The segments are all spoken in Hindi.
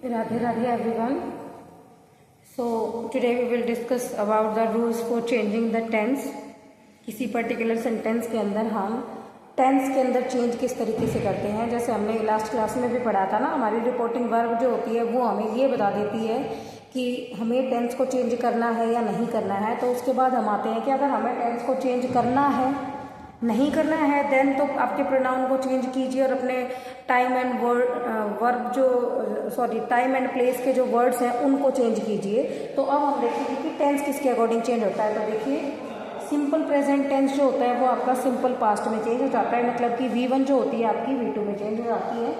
Radhe Radhe everyone. So today we will discuss about the rules for changing the tense. किसी पर्टिकुलर सेंटेंस के अंदर हम टेंस के अंदर चेंज किस तरीके से करते हैं। जैसे हमने लास्ट क्लास में भी पढ़ा था ना, हमारी रिपोर्टिंग वर्ब जो होती है वो हमें ये बता देती है कि हमें टेंस को चेंज करना है या नहीं करना है। तो उसके बाद हम आते हैं कि अगर हमें टेंस को चेंज करना है, नहीं करना है, देन तो आपके प्रोनाउन को चेंज कीजिए और अपने time and time and place के जो वर्ड्स हैं उनको चेंज कीजिए। तो अब हम देखेंगे कि टेंस किसके अकॉर्डिंग चेंज होता है। तो देखिए, सिंपल प्रेजेंट टेंस जो होता है वो आपका सिंपल पास्ट में चेंज हो जाता है, मतलब कि V1 जो होती है आपकी V2 में चेंज हो जाती है।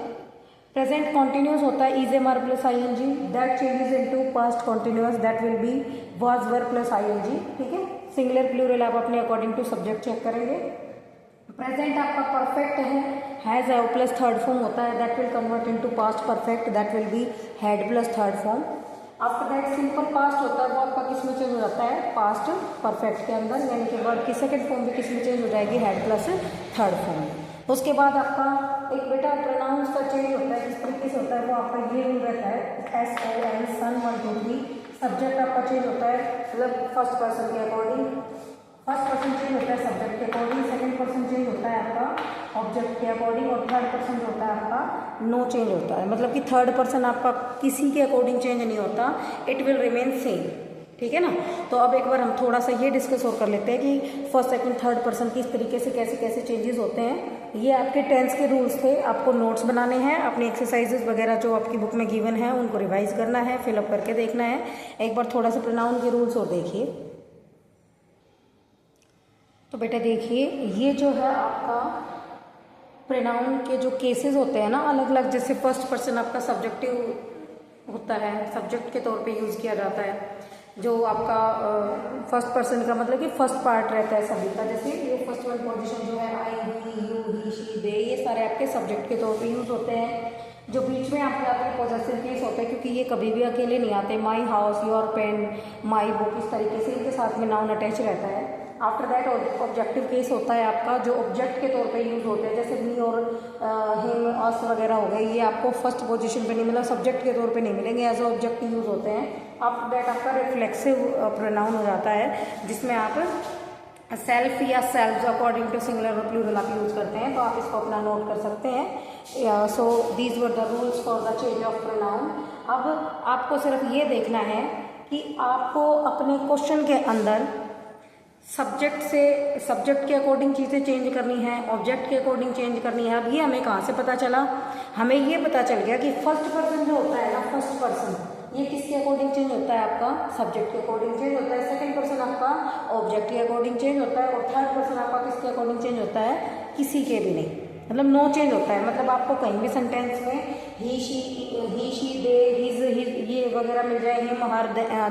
प्रेजेंट कॉन्टिन्यूस होता है is am are plus ING, that changes into past continuous, that will be was were plus ING। ठीक है, सिंगुलर प्लूरल आप अपने अकॉर्डिंग टू सब्जेक्ट चेक करेंगे। प्रेजेंट आपका परफेक्ट है, हैज प्लस थर्ड फॉर्म होता है, that will convert into past perfect, that will be had plus third form. After that simple past होता है वो आपका किस में चेंज हो जाता है, पास्ट परफेक्ट के अंदर, यानी कि वर्ड की सेकंड फॉर्म भी किस में चेंज हो जाएगी, हैड प्लस थर्ड फॉर्म। उसके बाद आपका एक बेटा प्रोनाउंस का चेंज होता है, किस तरीके से होता है वो आपका ये रूल रहता है, SON सन 1 2 3। सब्जेक्ट आपका चेंज होता है, मतलब फर्स्ट पर्सन के अकॉर्डिंग, फर्स्ट पर्सन चेंज होता है सब्जेक्ट के अकॉर्डिंग, सेकंड पर्सन चेंज होता है आपका ऑब्जेक्ट के अकॉर्डिंग, और थर्ड पर्सन जो होता है आपका नो चेंज होता है, मतलब कि थर्ड पर्सन आपका किसी के अकॉर्डिंग चेंज नहीं होता, इट विल रिमेन सेम। ठीक है ना। तो अब एक बार हम थोड़ा सा ये डिस्कस और कर लेते हैं कि फर्स्ट सेकंड थर्ड पर्सन किस तरीके से कैसे कैसे चेंजेस होते हैं। ये आपके टेंस के रूल्स थे, आपको नोट्स बनाने हैं, अपनी एक्सरसाइजेस वगैरह जो आपकी बुक में गिवन है उनको रिवाइज करना है, फिलअप करके देखना है। एक बार थोड़ा सा प्रोनाउन के रूल्स और देखिए। तो बेटा देखिए, ये जो है आपका प्रोनाउन के जो केसेस होते हैं ना अलग अलग, जैसे फर्स्ट पर्सन आपका सब्जेक्टिव होता है, सब्जेक्ट के तौर पे यूज़ किया जाता है। जो आपका फर्स्ट पर्सन का मतलब कि फर्स्ट पार्ट रहता है सभी का, जैसे ये फर्स्ट वन पोजीशन जो है आई, ही, यू, ही, शी, दे, ये सारे आपके सब्जेक्ट के तौर पे यूज़ होते हैं। जो बीच में आपके आते हैं पॉजेसिव केस होते हैं, क्योंकि ये कभी भी अकेले नहीं आते। My house, your pen, my book, इस तरीके से इनके साथ में नाउन अटैच रहता है। आफ्टर दैट ऑब्जेक्टिव केस होता है आपका, जो ऑब्जेक्ट के तौर पे यूज़ होते हैं, जैसे मी और हिम, अस वगैरह हो गए, ये आपको फर्स्ट पोजीशन पे नहीं मिला, सब्जेक्ट के तौर पे नहीं मिलेंगे, एज ऑब्जेक्ट यूज़ होते हैं। आफ्टर दैट आपका रिफ्लेक्सिव प्रोनाउन हो जाता है, जिसमें आप सेल्फ या सेल्फ अकॉर्डिंग टू सिंगुलर और प्लूरल आप यूज़ करते हैं, तो आप इसको अपना नोट कर सकते हैं। So these were the rules for the change of pronoun. अब आपको सिर्फ ये देखना है कि आपको अपने क्वेश्चन के अंदर सब्जेक्ट के अकॉर्डिंग चीज़ें चेंज करनी है, ऑब्जेक्ट के अकॉर्डिंग चेंज करनी है। अब ये हमें कहाँ से पता चला, हमें ये पता चल गया कि फर्स्ट पर्सन जो होता है ना, फर्स्ट पर्सन ये किसके अकॉर्डिंग चेंज होता है, आपका सब्जेक्ट के अकॉर्डिंग चेंज होता है। सेकंड पर्सन आपका ऑब्जेक्ट के अकॉर्डिंग चेंज होता है, और थर्ड पर्सन आपका किसके अकॉर्डिंग चेंज होता है, किसी के भी नहीं, मतलब नो चेंज होता है। मतलब आपको कहीं भी सेंटेंस में ही शी दे, हिज ये वगैरह मिल जाए, हिम हर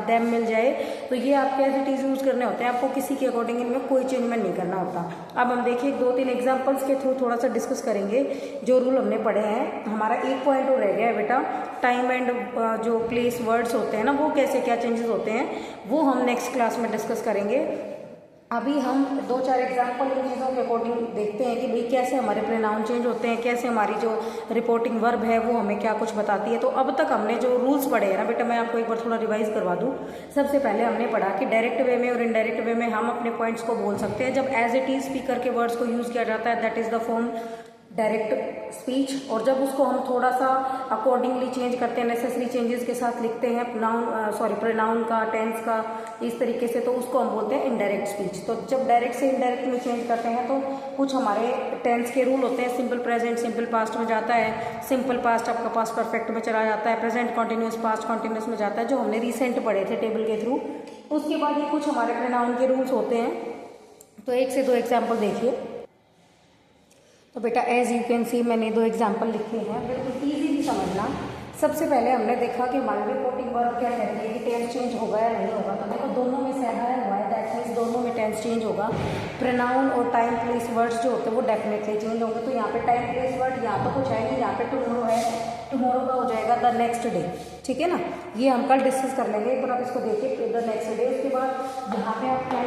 देम मिल जाए, तो ये आपके एज इट इज यूज करने होते हैं, आपको किसी के अकॉर्डिंग इनमें कोई चेंजमेंट नहीं करना होता। अब हम देखिए 2-3 एग्जांपल्स के थ्रू थोड़ा सा डिस्कस करेंगे जो रूल हमने पढ़े हैं। हमारा एक पॉइंट और रह गया है बेटा, टाइम एंड जो प्लेस वर्ड्स होते हैं ना, वो कैसे क्या चेंजेस होते हैं वो हम नेक्स्ट क्लास में डिस्कस करेंगे। अभी हम 2-4 एग्जाम्पल इन चीज़ों के अकॉर्डिंग देखते हैं कि भाई कैसे हमारे प्रोनाउन चेंज होते हैं, कैसे हमारी जो रिपोर्टिंग वर्ब है वो हमें क्या कुछ बताती है। तो अब तक हमने जो रूल्स पढ़े हैं ना बेटा, मैं आपको एक बार थोड़ा रिवाइज करवा दूँ। सबसे पहले हमने पढ़ा कि डायरेक्ट वे में और इनडायरेक्ट वे में हम अपने पॉइंट्स को बोल सकते हैं। जब एज इट इज स्पीकर के वर्ड्स को यूज़ किया जाता है, that is the form direct speech, और जब उसको हम थोड़ा सा अकॉर्डिंगली चेंज करते हैं, नेसेसरी चेंजेस के साथ लिखते हैं प्रोनाउन का, टेंस का, इस तरीके से, तो उसको हम बोलते हैं इनडायरेक्ट स्पीच। तो जब डायरेक्ट से इनडायरेक्ट में चेंज करते हैं तो कुछ हमारे टेंस के रूल होते हैं। सिंपल प्रेजेंट सिंपल पास्ट में जाता है, सिंपल पास्ट आपका पास्ट परफेक्ट में चला जाता है, प्रेजेंट कॉन्टिन्यूस पास्ट कॉन्टिन्यूस में जाता है, जो हमने रिसेंट पढ़े थे टेबल के थ्रू। उसके बाद ये कुछ हमारे प्रोनाउन के रूल्स होते हैं। तो 1 से 2 एग्जाम्पल देखिए। तो बेटा एज यू कैन सी मैंने 2 एग्जाम्पल लिखे हैं, बिल्कुल ईजीली समझना। सबसे पहले हमने देखा कि हमारी रिपोर्टिंग वर्ब क्या कहती है कि टेंस चेंज होगा या नहीं होगा। तो देखो दोनों में से है हुआ है, दैट मीन्स दोनों में टेंस चेंज होगा। प्रोनाउन और टाइम प्लेस वर्ड्स जो होते हैं वो डेफिनेटली चेंज होंगे। तो यहाँ पे टाइम प्लेस वर्ड यहाँ तो कुछ है नहीं, यहाँ पे टुमारो है, टुमारो का हो जाएगा द नेक्स्ट डे। ठीक है ना, ये हम कल डिस्कस कर लेंगे, एक बार आप इसको देखिए, द नेक्स्ट डे। उसके बाद यहाँ पे आप क्या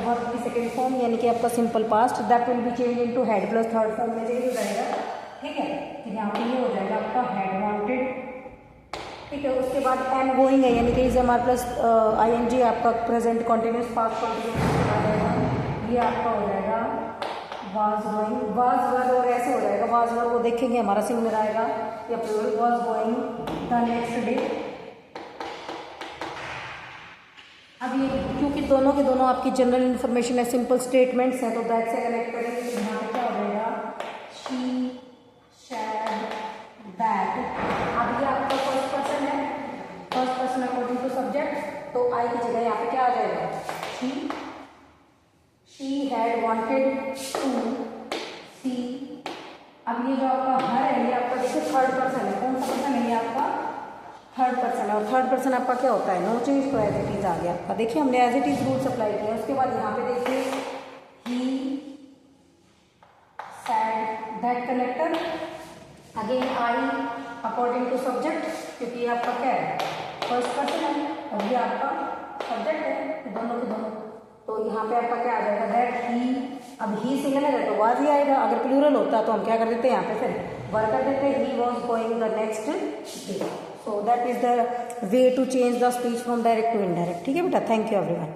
वर्ब की सेकेंड फॉर्म यानी कि आपका simple past, that will B change into had plus third form में चेंज हो जाएगा। ठीक है, तो यहाँ पे ये हो जाएगा आपका हैड वांटेड, ठीक है। उसके बाद एम गोइंग है, यानी कि इज हमारे प्लस ING आपका प्रेजेंट कॉन्टिन्यूस पास्ट कॉन्टिन्यूस आ जाएगा। ये आपका हो जाएगा वाज गोइंग, वाज वर, और ऐसे हो जाएगा वाज वर, वो देखेंगे हमारा सिंगुलर आएगा या plural. Was going the next day. अब ये क्योंकि दोनों के दोनों आपकी जनरल इन्फॉर्मेशन है, सिंपल स्टेटमेंट्स हैं, तो दैट से कनेक्ट करेंगे तो यहाँ पे क्या हो जाएगा शी शैड दैट। अब ये आपका फर्स्ट पर्सन है, first person according to subject, तो आई की जगह यहाँ पे क्या आ जाएगा she had wanted to see. अब ये जो आपका हर है ये आपका देखिए थर्ड पर्सन है, कौन सा पर्सन है ये आपका थर्ड पर्सन है, और थर्ड पर्सन आपका क्या होता है नो चेंज, तो एज इट इज आ गया आपका। देखिए हमने as it is rules apply किया। उसके बाद यहाँ पे देखिए he said that connector, again I according to subject, क्योंकि ये आपका क्या है फर्स्ट पर्सन है और ये आपका सब्जेक्ट है, दोनों के दोनों। तो यहाँ पे आपका क्या आ जाएगा दैट ही। अब ही सिंगल है तो वाज ही आएगा, अगर प्लूरल होता तो हम क्या कर देते हैं यहाँ पे फिर वर कर देते हैं, he was going the next day. So that is the way to change the speech from direct to indirect. ठीक है बेटा, थैंक यू एवरीवन।